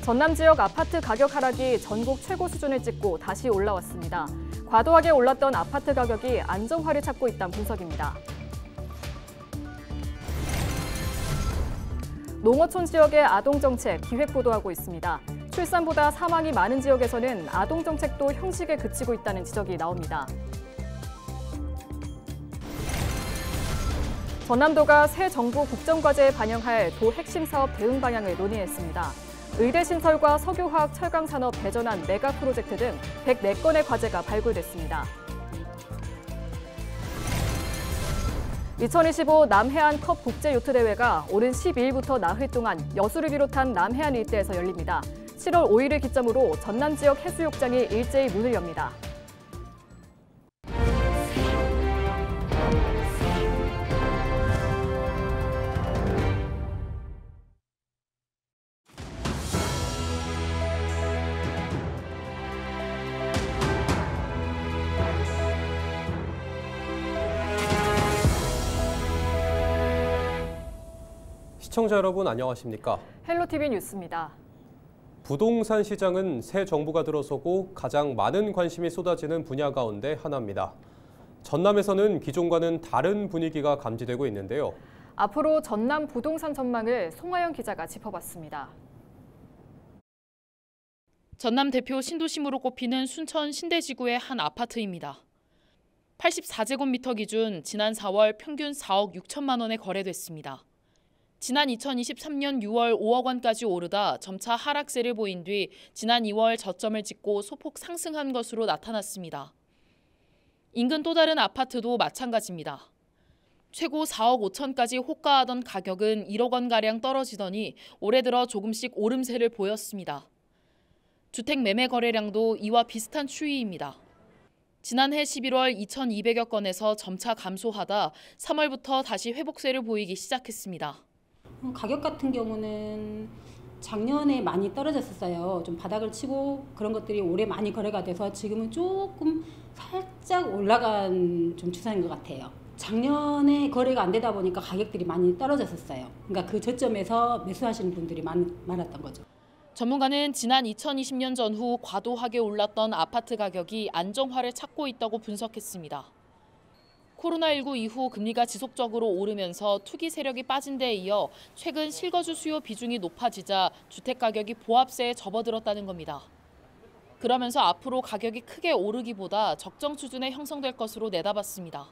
전남 지역 아파트 가격 하락이 전국 최고 수준을 찍고 다시 올라왔습니다. 과도하게 올랐던 아파트 가격이 안정화를 찾고 있다는 분석입니다. 농어촌 지역의 아동정책 기획 보도하고 있습니다. 출산보다 사망이 많은 지역에서는 아동정책도 형식에 그치고 있다는 지적이 나옵니다. 전남도가 새 정부 국정과제에 반영할 도 핵심 사업 대응 방향을 논의했습니다. 의대 신설과 석유화학 철강산업 대전환 메가 프로젝트 등 104건의 과제가 발굴됐습니다. 2025 남해안컵 국제요트대회가 오는 12일부터 나흘 동안 여수를 비롯한 남해안 일대에서 열립니다. 7월 5일을 기점으로 전남 지역 해수욕장이 일제히 문을 엽니다. 시청자 여러분 안녕하십니까? 헬로티비 뉴스입니다. 부동산 시장은 새 정부가 들어서고 가장 많은 관심이 쏟아지는 분야 가운데 하나입니다. 전남에서는 기존과는 다른 분위기가 감지되고 있는데요. 앞으로 전남 부동산 전망을 송하영 기자가 짚어봤습니다. 전남 대표 신도심으로 꼽히는 순천 신대지구의 한 아파트입니다. 84제곱미터 기준 지난 4월 평균 4억 6천만 원에 거래됐습니다. 지난 2023년 6월 5억 원까지 오르다 점차 하락세를 보인 뒤 지난 2월 저점을 찍고 소폭 상승한 것으로 나타났습니다. 인근 또 다른 아파트도 마찬가지입니다. 최고 4억 5천까지 호가하던 가격은 1억 원가량 떨어지더니 올해 들어 조금씩 오름세를 보였습니다. 주택 매매 거래량도 이와 비슷한 추이입니다. 지난해 11월 2,200여 건에서 점차 감소하다 3월부터 다시 회복세를 보이기 시작했습니다. 가격 같은 경우는 작년에 많이 떨어졌었어요. 좀 바닥을 치고 그런 것들이 올해 많이 거래가 돼서 지금은 조금 살짝 올라간 좀 추세인 것 같아요. 작년에 거래가 안 되다 보니까 가격들이 많이 떨어졌었어요. 그러니까 그 저점에서 매수하시는 분들이 많았던 거죠. 전문가는 지난 2020년 전후 과도하게 올랐던 아파트 가격이 안정화를 찾고 있다고 분석했습니다. 코로나19 이후 금리가 지속적으로 오르면서 투기 세력이 빠진 데에 이어 최근 실거주 수요 비중이 높아지자 주택 가격이 보합세에 접어들었다는 겁니다. 그러면서 앞으로 가격이 크게 오르기보다 적정 수준에 형성될 것으로 내다봤습니다.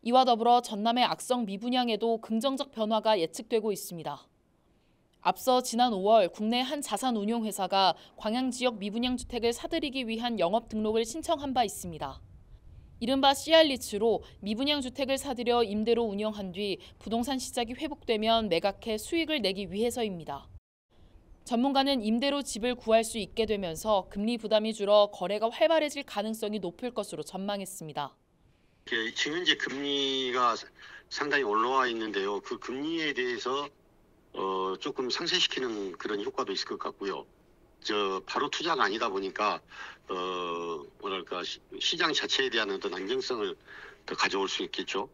이와 더불어 전남의 악성 미분양에도 긍정적 변화가 예측되고 있습니다. 앞서 지난 5월 국내 한 자산운용회사가 광양 지역 미분양 주택을 사들이기 위한 영업 등록을 신청한 바 있습니다. 이른바 CR리츠로 미분양 주택을 사들여 임대로 운영한 뒤 부동산 시장이 회복되면 매각해 수익을 내기 위해서입니다. 전문가는 임대로 집을 구할 수 있게 되면서 금리 부담이 줄어 거래가 활발해질 가능성이 높을 것으로 전망했습니다. 지금 현재 금리가 상당히 올라와 있는데요. 그 금리에 대해서 조금 상쇄시키는 그런 효과도 있을 것 같고요. 바로 투자가 아니다 보니까 시장 자체에 대한 어떤 안정성을 더 가져올 수 있겠죠.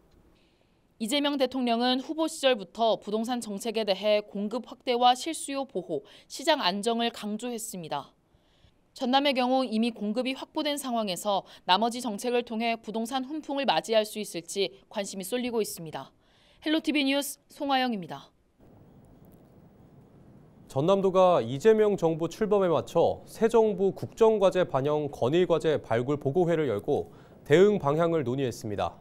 이재명 대통령은 후보 시절부터 부동산 정책에 대해 공급 확대와 실수요 보호, 시장 안정을 강조했습니다. 전남의 경우 이미 공급이 확보된 상황에서 나머지 정책을 통해 부동산 훈풍을 맞이할 수 있을지 관심이 쏠리고 있습니다. 헬로티비 뉴스 송하영입니다. 전남도가 이재명 정부 출범에 맞춰 새 정부 국정과제 반영 건의과제 발굴 보고회를 열고 대응 방향을 논의했습니다.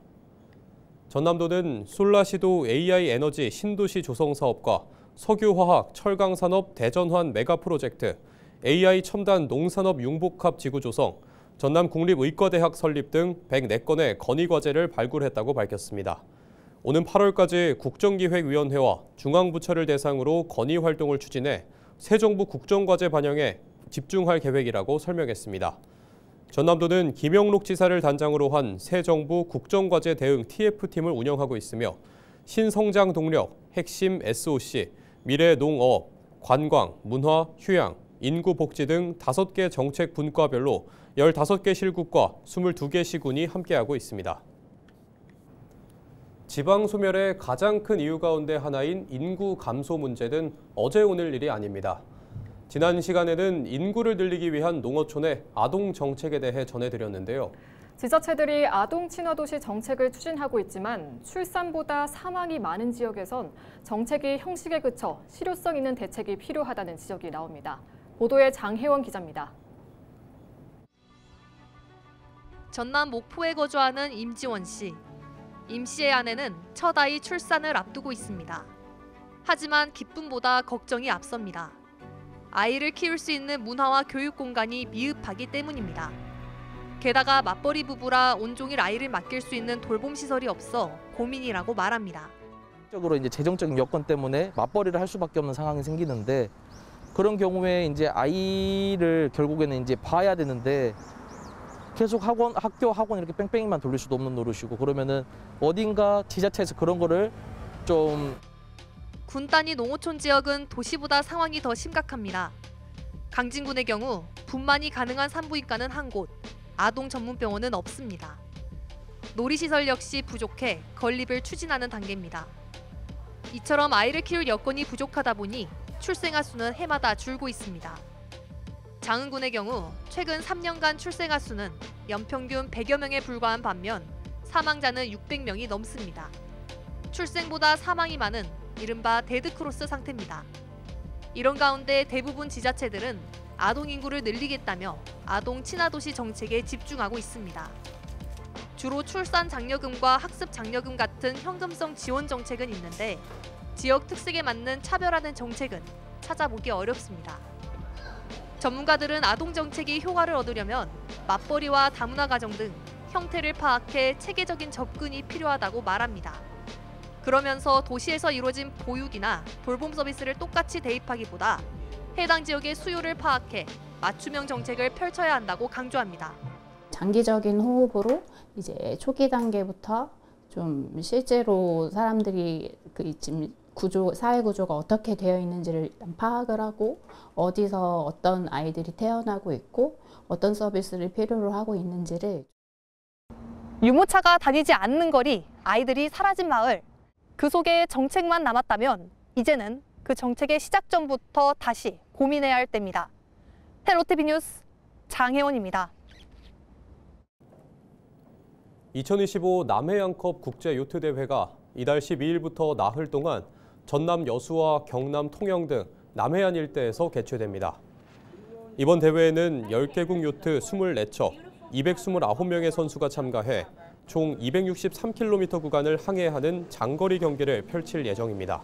전남도는 솔라시도 AI 에너지 신도시 조성 사업과 석유화학 철강산업 대전환 메가 프로젝트, AI 첨단 농산업 융복합 지구 조성, 전남 국립의과대학 설립 등 104건의 건의과제를 발굴했다고 밝혔습니다. 오는 8월까지 국정기획위원회와 중앙부처를 대상으로 건의 활동을 추진해 새 정부 국정과제 반영에 집중할 계획이라고 설명했습니다. 전남도는 김영록 지사를 단장으로 한 새 정부 국정과제 대응 TF팀을 운영하고 있으며 신성장 동력, 핵심 SOC, 미래 농업, 관광, 문화, 휴양, 인구 복지 등 5개 정책 분과별로 15개 실국과 22개 시군이 함께하고 있습니다. 지방 소멸의 가장 큰 이유 가운데 하나인 인구 감소 문제는 어제 오늘 일이 아닙니다. 지난 시간에는 인구를 늘리기 위한 농어촌의 아동 정책에 대해 전해드렸는데요. 지자체들이 아동 친화도시 정책을 추진하고 있지만 출산보다 사망이 많은 지역에선 정책이 형식에 그쳐 실효성 있는 대책이 필요하다는 지적이 나옵니다. 보도에 장혜원 기자입니다. 전남 목포에 거주하는 임지원 씨. 임 씨의 아내는 첫 아이 출산을 앞두고 있습니다. 하지만 기쁨보다 걱정이 앞섭니다. 아이를 키울 수 있는 문화와 교육 공간이 미흡하기 때문입니다. 게다가 맞벌이 부부라 온종일 아이를 맡길 수 있는 돌봄 시설이 없어 고민이라고 말합니다. 적으로 이제 재정적인 여건 때문에 맞벌이를 할 수밖에 없는 상황이 생기는데 그런 경우에 이제 아이를 결국에는 이제 봐야 되는데 계속 학원 이렇게 뺑뺑이만 돌릴 수도 없는 노릇이고 그러면은 어딘가 지자체에서 그런 거를 좀 군 단위 농어촌 지역은 도시보다 상황이 더 심각합니다. 강진군의 경우 분만이 가능한 산부인과는 한 곳, 아동 전문병원은 없습니다. 놀이시설 역시 부족해 건립을 추진하는 단계입니다. 이처럼 아이를 키울 여건이 부족하다 보니 출생아 수는 해마다 줄고 있습니다. 장흥군의 경우 최근 3년간 출생아 수는 연평균 100여 명에 불과한 반면 사망자는 600명이 넘습니다. 출생보다 사망이 많은 이른바 데드크로스 상태입니다. 이런 가운데 대부분 지자체들은 아동 인구를 늘리겠다며 아동 친화도시 정책에 집중하고 있습니다. 주로 출산 장려금과 학습 장려금 같은 현금성 지원 정책은 있는데 지역 특색에 맞는 차별화된 정책은 찾아보기 어렵습니다. 전문가들은 아동 정책이 효과를 얻으려면 맞벌이와 다문화 가정 등 형태를 파악해 체계적인 접근이 필요하다고 말합니다. 그러면서 도시에서 이루어진 보육이나 돌봄 서비스를 똑같이 대입하기보다 해당 지역의 수요를 파악해 맞춤형 정책을 펼쳐야 한다고 강조합니다. 장기적인 호흡으로 이제 초기 단계부터 좀 실제로 사람들이 지금 사회 구조가 어떻게 되어 있는지를 파악을 하고 어디서 어떤 아이들이 태어나고 있고 어떤 서비스를 필요로 하고 있는지를. 유모차가 다니지 않는 거리, 아이들이 사라진 마을. 그 속에 정책만 남았다면 이제는 그 정책의 시작점부터 다시 고민해야 할 때입니다. 헬로티비 뉴스 장혜원입니다. 2025 남해안컵 국제요트대회가 이달 12일부터 나흘 동안 전남 여수와 경남 통영 등 남해안 일대에서 개최됩니다. 이번 대회에는 10개국 요트 24척, 229명의 선수가 참가해 총 263km 구간을 항해하는 장거리 경기를 펼칠 예정입니다.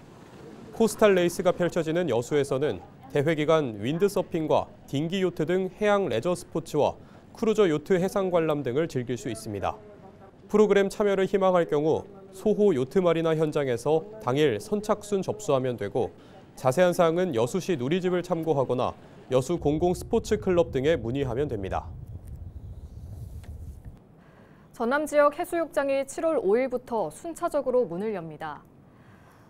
코스탈 레이스가 펼쳐지는 여수에서는 대회 기간 윈드서핑과 딩기 요트 등 해양 레저 스포츠와 크루저 요트 해상 관람 등을 즐길 수 있습니다. 프로그램 참여를 희망할 경우 소호 요트 마리나 현장에서 당일 선착순 접수하면 되고 자세한 사항은 여수시 누리집을 참고하거나 여수 공공 스포츠 클럽 등에 문의하면 됩니다. 전남 지역 해수욕장이 7월 5일부터 순차적으로 문을 엽니다.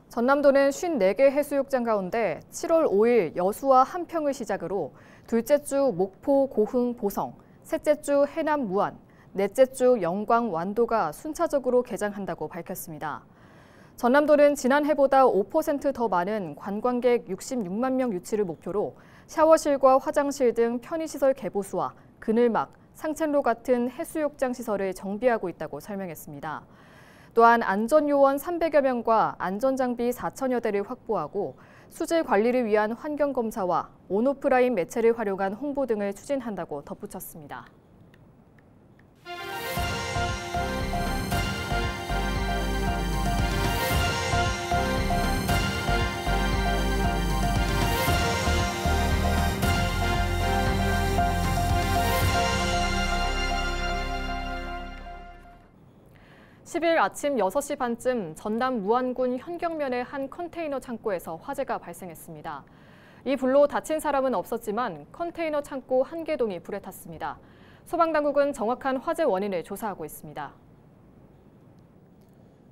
전남도는 54개 해수욕장 가운데 7월 5일 여수와 한평을 시작으로 둘째 주 목포, 고흥, 보성, 셋째 주 해남, 무안, 넷째 주 영광, 완도가 순차적으로 개장한다고 밝혔습니다. 전남도는 지난해보다 5% 더 많은 관광객 66만 명 유치를 목표로 샤워실과 화장실 등 편의시설 개보수와 그늘막, 상책로 같은 해수욕장 시설을 정비하고 있다고 설명했습니다. 또한 안전요원 300여 명과 안전장비 4천여 대를 확보하고 수질 관리를 위한 환경검사와 온오프라인 매체를 활용한 홍보 등을 추진한다고 덧붙였습니다. (10일) 아침 6시 반쯤 전남 무안군 현경면의 한 컨테이너 창고에서 화재가 발생했습니다. 이 불로 다친 사람은 없었지만 컨테이너 창고 한 개동이 불에 탔습니다. 소방당국은 정확한 화재 원인을 조사하고 있습니다.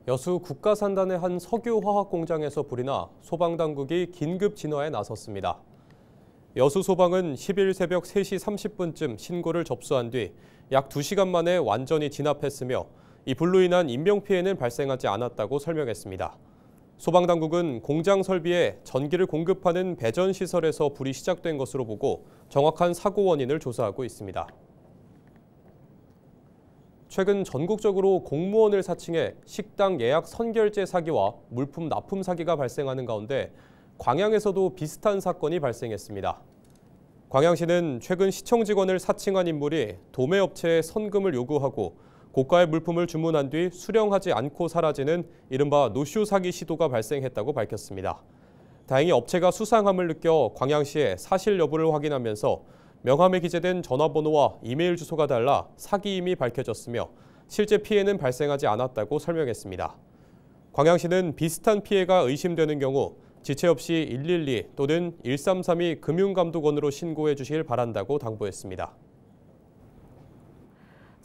여수 국가산단의 한 석유화학 공장에서 불이 나 소방당국이 긴급 진화에 나섰습니다. 여수 소방은 10일 새벽 3시 30분쯤 신고를 접수한 뒤 약 2시간 만에 완전히 진압했으며 이 불로 인한 인명피해는 발생하지 않았다고 설명했습니다. 소방당국은 공장 설비에 전기를 공급하는 배전시설에서 불이 시작된 것으로 보고 정확한 사고 원인을 조사하고 있습니다. 최근 전국적으로 공무원을 사칭해 식당 예약 선결제 사기와 물품 납품 사기가 발생하는 가운데 광양에서도 비슷한 사건이 발생했습니다. 광양시는 최근 시청 직원을 사칭한 인물이 도매업체에 선금을 요구하고 고가의 물품을 주문한 뒤 수령하지 않고 사라지는 이른바 노쇼 사기 시도가 발생했다고 밝혔습니다. 다행히 업체가 수상함을 느껴 광양시에 사실 여부를 확인하면서 명함에 기재된 전화번호와 이메일 주소가 달라 사기임이 밝혀졌으며 실제 피해는 발생하지 않았다고 설명했습니다. 광양시는 비슷한 피해가 의심되는 경우 지체 없이 112 또는 1332 금융감독원으로 신고해 주실 바란다고 당부했습니다.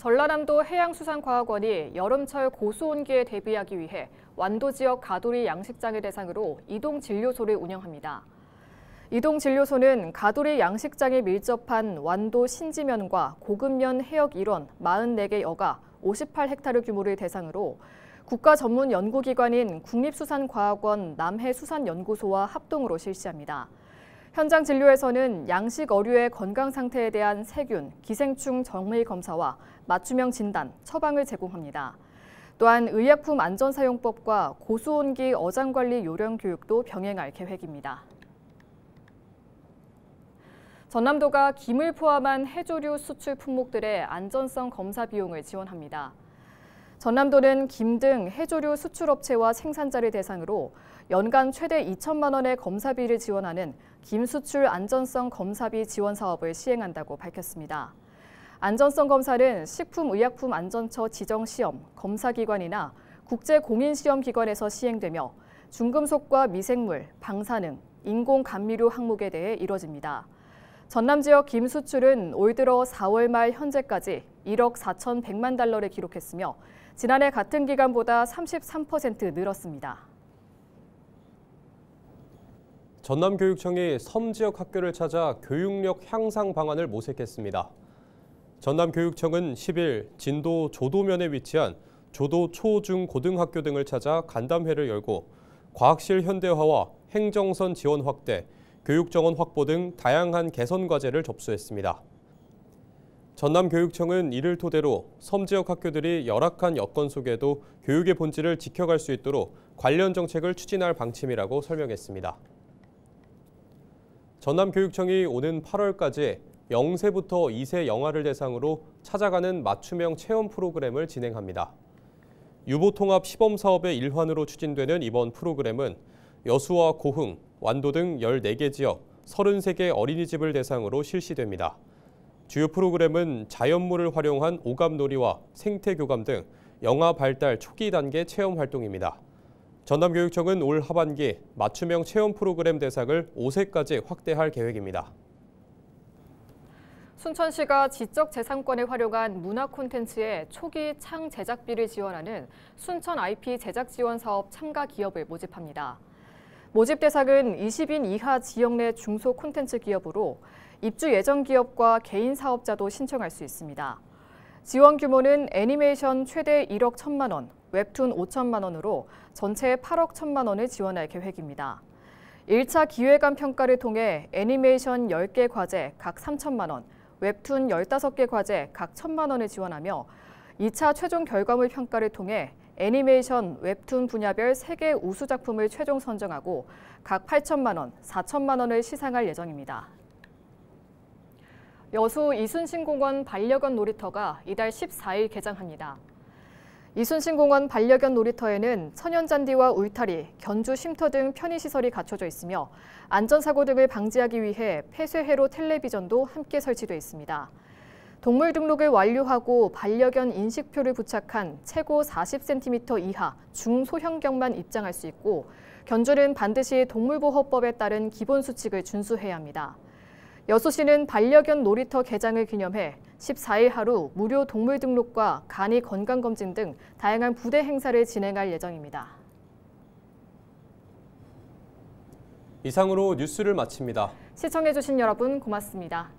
전라남도 해양수산과학원이 여름철 고수온기에 대비하기 위해 완도 지역 가돌이 양식장을 대상으로 이동진료소를 운영합니다. 이동진료소는 가돌이 양식장에 밀접한 완도 신지면과 고급면 해역 일원 44개 여가 58헥타르 규모를 대상으로 국가 전문 연구기관인 국립수산과학원 남해수산연구소와 합동으로 실시합니다. 현장 진료에서는 양식 어류의 건강 상태에 대한 세균, 기생충 정밀 검사와 맞춤형 진단, 처방을 제공합니다. 또한 의약품 안전사용법과 고수온기 어장관리 요령 교육도 병행할 계획입니다. 전남도가 김을 포함한 해조류 수출 품목들의 안전성 검사 비용을 지원합니다. 전남도는 김 등 해조류 수출업체와 생산자를 대상으로 연간 최대 2천만 원의 검사비를 지원하는 김 수출 안전성 검사비 지원 사업을 시행한다고 밝혔습니다. 안전성 검사는 식품의약품안전처 지정시험, 검사기관이나 국제공인시험기관에서 시행되며 중금속과 미생물, 방사능, 인공감미료 항목에 대해 이뤄집니다. 전남 지역 김 수출은 올 들어 4월 말 현재까지 1억 4,100만 달러를 기록했으며 지난해 같은 기간보다 33% 늘었습니다. 전남교육청이 섬 지역 학교를 찾아 교육력 향상 방안을 모색했습니다. 전남교육청은 10일 진도 조도면에 위치한 조도 초, 중, 고등학교 등을 찾아 간담회를 열고 과학실 현대화와 행정선 지원 확대, 교육정원 확보 등 다양한 개선 과제를 접수했습니다. 전남교육청은 이를 토대로 섬 지역 학교들이 열악한 여건 속에도 교육의 본질을 지켜갈 수 있도록 관련 정책을 추진할 방침이라고 설명했습니다. 전남교육청이 오는 8월까지 0세부터 2세 영아를 대상으로 찾아가는 맞춤형 체험 프로그램을 진행합니다. 유보통합 시범사업의 일환으로 추진되는 이번 프로그램은 여수와 고흥, 완도 등 14개 지역 33개 어린이집을 대상으로 실시됩니다. 주요 프로그램은 자연물을 활용한 오감놀이와 생태교감 등 영아 발달 초기 단계 체험 활동입니다. 전남교육청은 올 하반기 맞춤형 체험 프로그램 대상을 5세까지 확대할 계획입니다. 순천시가 지적재산권을 활용한 문화 콘텐츠의 초기 창 제작비를 지원하는 순천 IP 제작 지원 사업 참가 기업을 모집합니다. 모집 대상은 20인 이하 지역 내 중소 콘텐츠 기업으로 입주 예정 기업과 개인 사업자도 신청할 수 있습니다. 지원 규모는 애니메이션 최대 1억 1천만 원, 웹툰 5천만 원으로 전체 8억 1천만 원을 지원할 계획입니다. 1차 기획안 평가를 통해 애니메이션 10개 과제 각 3천만 원, 웹툰 15개 과제 각 1천만 원을 지원하며 2차 최종 결과물 평가를 통해 애니메이션, 웹툰 분야별 3개 우수 작품을 최종 선정하고 각 8천만 원, 4천만 원을 시상할 예정입니다. 여수 이순신공원 반려견 놀이터가 이달 14일 개장합니다. 이순신공원 반려견 놀이터에는 천연잔디와 울타리, 견주 쉼터 등 편의시설이 갖춰져 있으며 안전사고 등을 방지하기 위해 폐쇄회로 텔레비전도 함께 설치돼 있습니다. 동물 등록을 완료하고 반려견 인식표를 부착한 최고 40cm 이하 중소형견만 입장할 수 있고 견주는 반드시 동물보호법에 따른 기본 수칙을 준수해야 합니다. 여수시는 반려견 놀이터 개장을 기념해 14일 하루 무료 동물 등록과 간이 건강검진 등 다양한 부대 행사를 진행할 예정입니다. 이상으로 뉴스를 마칩니다. 시청해주신 여러분 고맙습니다.